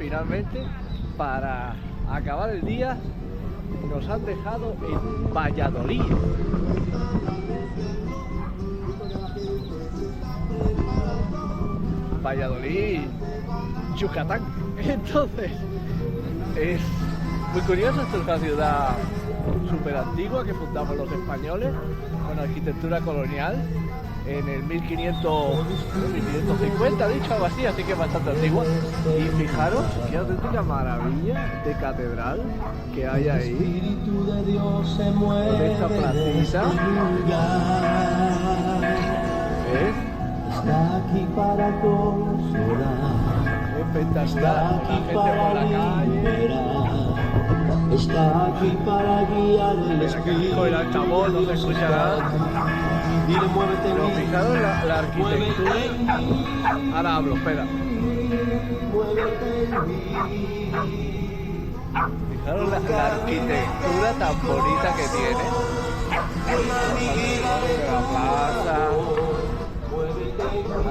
finalmente, para acabar el día, nos han dejado en Valladolid. Valladolid, Yucatán. Entonces, es muy curioso, esto es una ciudad súper antigua que fundamos los españoles, con arquitectura colonial, en el 1550, dicho algo así, así que es bastante antigua. Y fijaros qué auténtica maravilla de catedral que hay ahí, con esta placita. ¿Ves? Está aquí para consolar, Espectacular, la gente por la calle. está aquí para guiar el espíritu. Con el altavoz no se escucha nada. Dile, muévete en Pero mí, fijaros la arquitectura. Ahora hablo, espera. muévete en mí. Fijaros la arquitectura tan bonita que tiene. La plaza.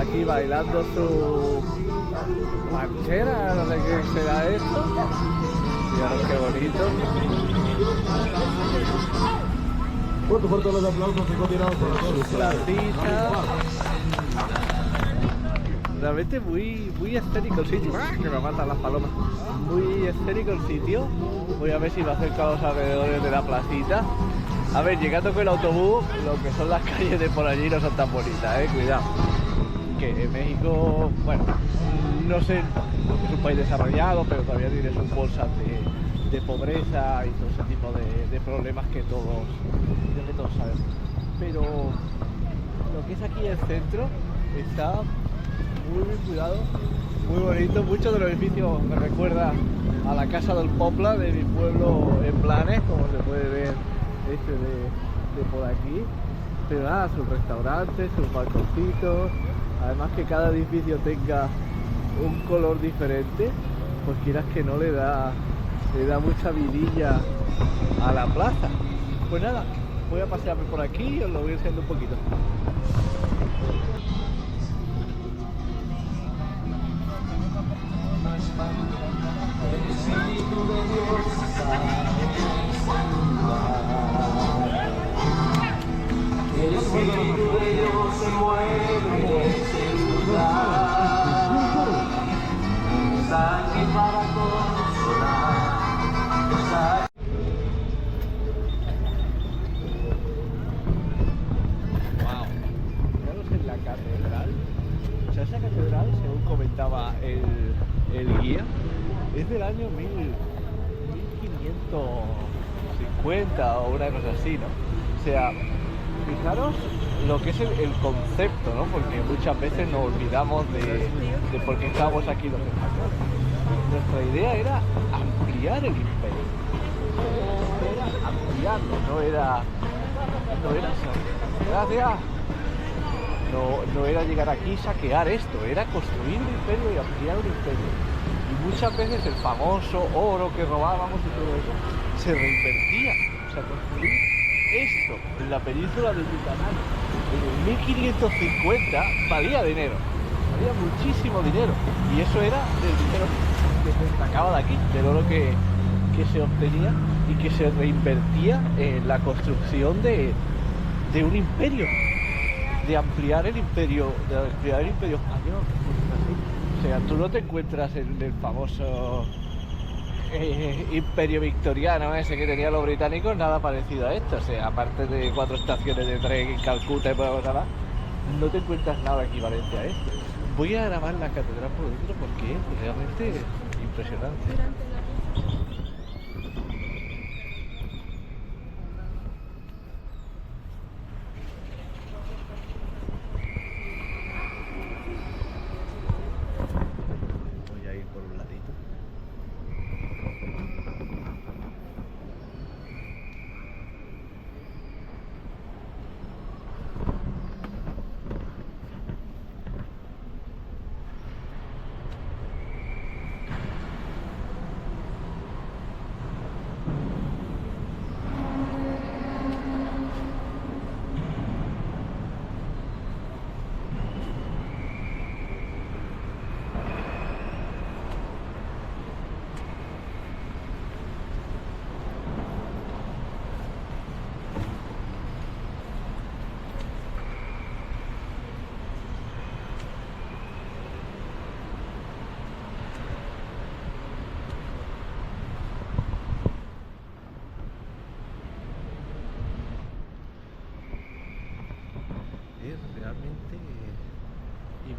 Aquí bailando su ranchera, no sé qué será esto. Fijaros qué bonito. Fuerte los aplausos que continuamos con Su placita. Realmente muy estético el sitio. Que me matan las palomas. Muy estético el sitio. Voy a ver si me acerco a los alrededores de la placita. A ver, llegando con el autobús, lo que son las calles de por allí no son tan bonitas, cuidado. Que en México, bueno, no sé, es un país desarrollado, pero todavía tiene sus bolsas de pobreza y todo ese tipo de problemas que todos sabemos. Pero lo que es aquí el centro está muy bien cuidado, muy bonito. Muchos de los edificios me recuerda a la Casa del Popla de mi pueblo en Blanes, como se puede ver de por aquí. Pero nada, sus restaurantes, sus balconcitos, además que cada edificio tenga un color diferente, pues quieras que no le da mucha vidilla a la plaza. Pues nada, voy a pasearme por aquí y os lo voy enseñando un poquito. El espíritu de Dios se mueve en ese lugar. Está aquí para consolar. Está Wow. Fijaros en la catedral. O sea, esa catedral, según comentaba el guía, es del año 1550 o una cosa así, ¿no? O sea, fijaros lo que es el concepto, ¿no? Porque muchas veces nos olvidamos de por qué estábamos aquí los españoles. Nuestra idea era ampliar el imperio. Era ampliarlo, no era gracias. No era llegar aquí y saquear esto, era construir un imperio y ampliar un imperio. Y muchas veces el famoso oro que robábamos y todo eso se reinvertía. O sea, construir esto en la península de Yucatán en el 1550 valía dinero, valía muchísimo dinero. Y eso era del dinero que se sacaba de aquí, del oro que se obtenía y que se reinvertía en la construcción de un imperio. De ampliar el imperio español, así. O sea, tú no te encuentras en el famoso imperio victoriano ese que tenían los británicos, nada parecido a esto. O sea, aparte de 4 estaciones de tren en Calcuta y por más, no te encuentras nada equivalente a esto. Voy a grabar la catedral por dentro porque es realmente impresionante.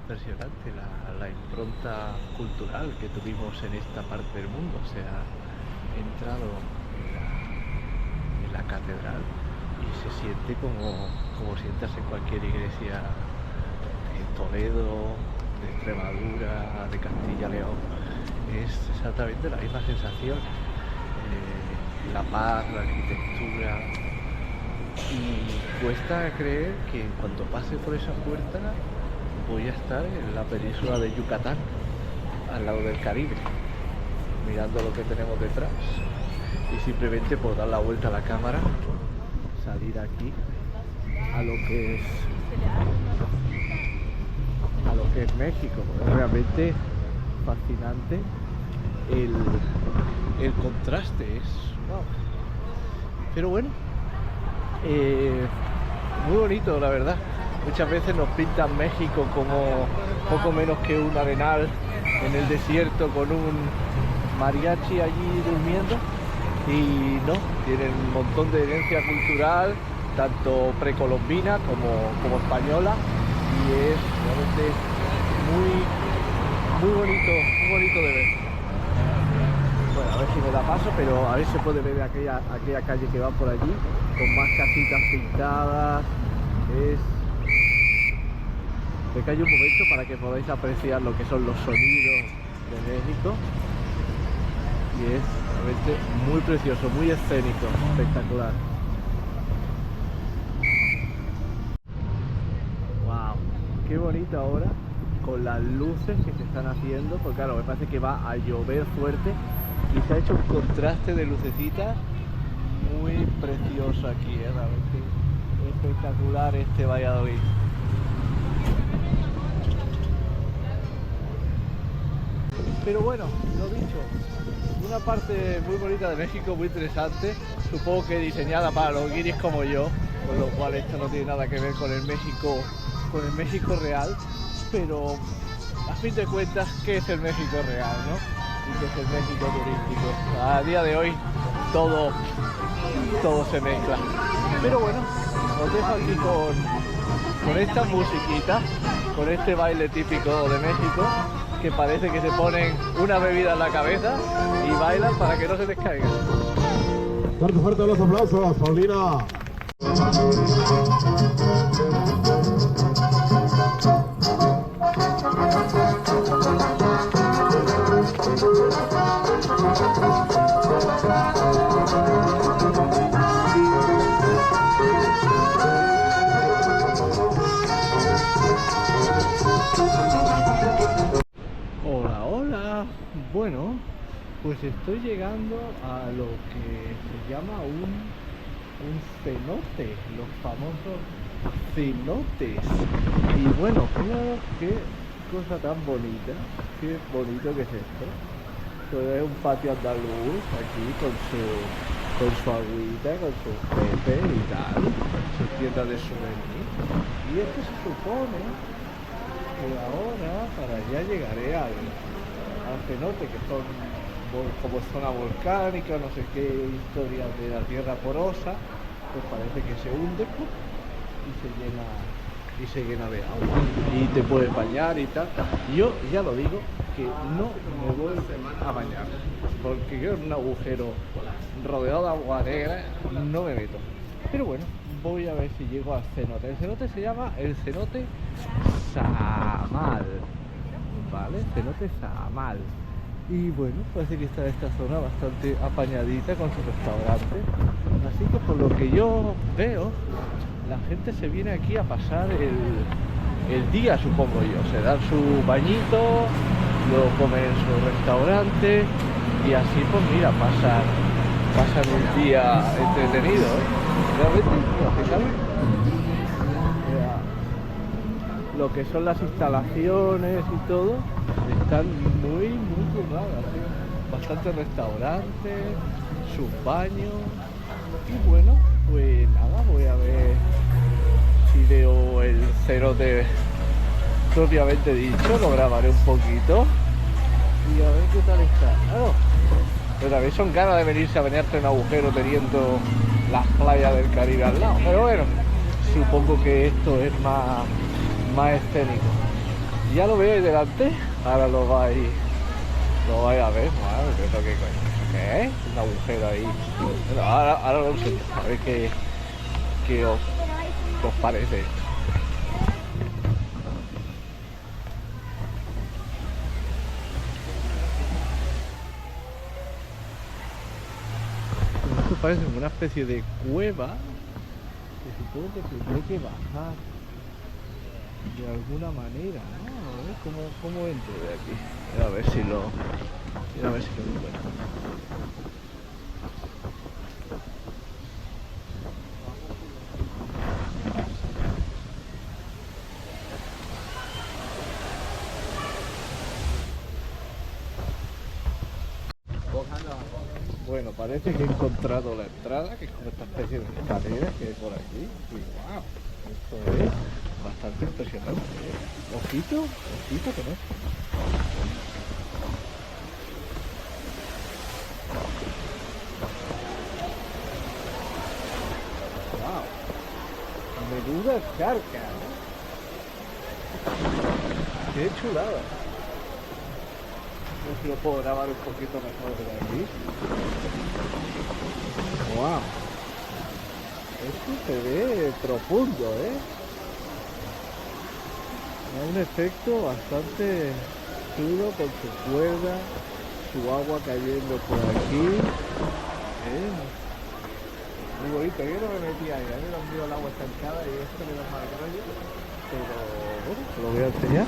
impresionante la impronta cultural que tuvimos en esta parte del mundo. O sea, he entrado en la catedral y se siente como sientas en cualquier iglesia de Toledo, de Extremadura, de Castilla y León. Es exactamente la misma sensación, la paz, la arquitectura, y cuesta creer que cuando pase por esa puerta voy a estar en la península de Yucatán, al lado del Caribe, mirando lo que tenemos detrás, y simplemente por dar la vuelta a la cámara, salir aquí a lo que es México. Es realmente fascinante el contraste, wow. Pero bueno, muy bonito, la verdad. Muchas veces nos pintan México como poco menos que un arenal en el desierto con un mariachi allí durmiendo, y no, tienen un montón de herencia cultural, tanto precolombina como española, y es realmente muy bonito de ver. Bueno, a ver si me la paso, pero a ver si se puede ver aquella calle que va por allí, con más casitas pintadas. Me callo un momento para que podáis apreciar lo que son los sonidos de México, y es realmente muy precioso, muy escénico, espectacular. Wow, qué bonito ahora con las luces que se están haciendo, porque claro, me parece que va a llover fuerte y se ha hecho un contraste de lucecitas muy precioso aquí, realmente espectacular este Valladolid. Pero bueno, lo dicho, una parte muy bonita de México, muy interesante, supongo que diseñada para los guiris como yo, con lo cual esto no tiene nada que ver con el México real, pero a fin de cuentas, ¿qué es el México real, no? Y qué es el México turístico. A día de hoy todo se mezcla. Pero bueno, os dejo aquí con esta musiquita, con este baile típico de México, que parece que se ponen una bebida en la cabeza y bailan para que no se les caiga. Fuerte los aplausos, Paulina. Hola, bueno, pues estoy llegando a lo que se llama un cenote, los famosos cenotes. Y bueno, qué cosa tan bonita, qué bonito que es esto. Esto es un patio andaluz aquí con su agüita, con su pepe y tal, su tienda de souvenir. Y esto se supone que ahora para allá llegaré al cenote, que son como zona volcánica, no sé qué historias de la tierra porosa, pues parece que se hunde y se llena de agua y te puedes bañar y tal. Yo ya lo digo que no me voy a bañar, porque yo en un agujero rodeado de agua negra no me meto. Pero bueno, voy a ver si llego al cenote. El cenote se llama el cenote Zahamal, ¿vale? Cenote Zahamal. Y bueno, parece que está esta zona bastante apañadita con sus restaurantes. Así que por lo que yo veo, la gente se viene aquí a pasar el día, supongo yo. Se dan su bañito, luego comen en su restaurante y así pues mira, pasan un día entretenido, ¿eh? Realmente, fíjate, lo que son las instalaciones y todo están muy curradas, ¿sí? Bastantes restaurantes, sus baños, y bueno, pues nada, voy a ver si veo el cenote propiamente dicho, lo grabaré un poquito y a ver qué tal está. Claro, pero también son ganas de venirse a bañarte en un agujero teniendo las playas del Caribe al lado, pero bueno, supongo que esto es más escénico. Ya lo veo ahí delante. Ahora lo vais a ver. Madre, pero qué coño. ¿Qué es? Un agujero ahí. Bueno, ahora lo enseño. A ver qué os parece. Esto parece como una especie de cueva que supongo que tendré que bajar de alguna manera, ¿no? A ver cómo entro de aquí. A ver si lo encuentro. Bueno, parece que he encontrado la entrada, que es como esta especie de escalera que hay por aquí. Y wow, esto es bastante impresionante, ¿eh? Ojito con esto. Wow, menuda charca, ¿eh? Qué chulada. A ver si lo puedo grabar un poquito mejor de aquí. Wow. Esto se ve profundo, ¿eh? Da un efecto bastante chulo con su cuerda, su agua cayendo por aquí. Muy bonito. Yo no me metí ahí, a mí me han dio el agua estancada y esto me da mal rollo. Pero bueno, te lo voy a enseñar.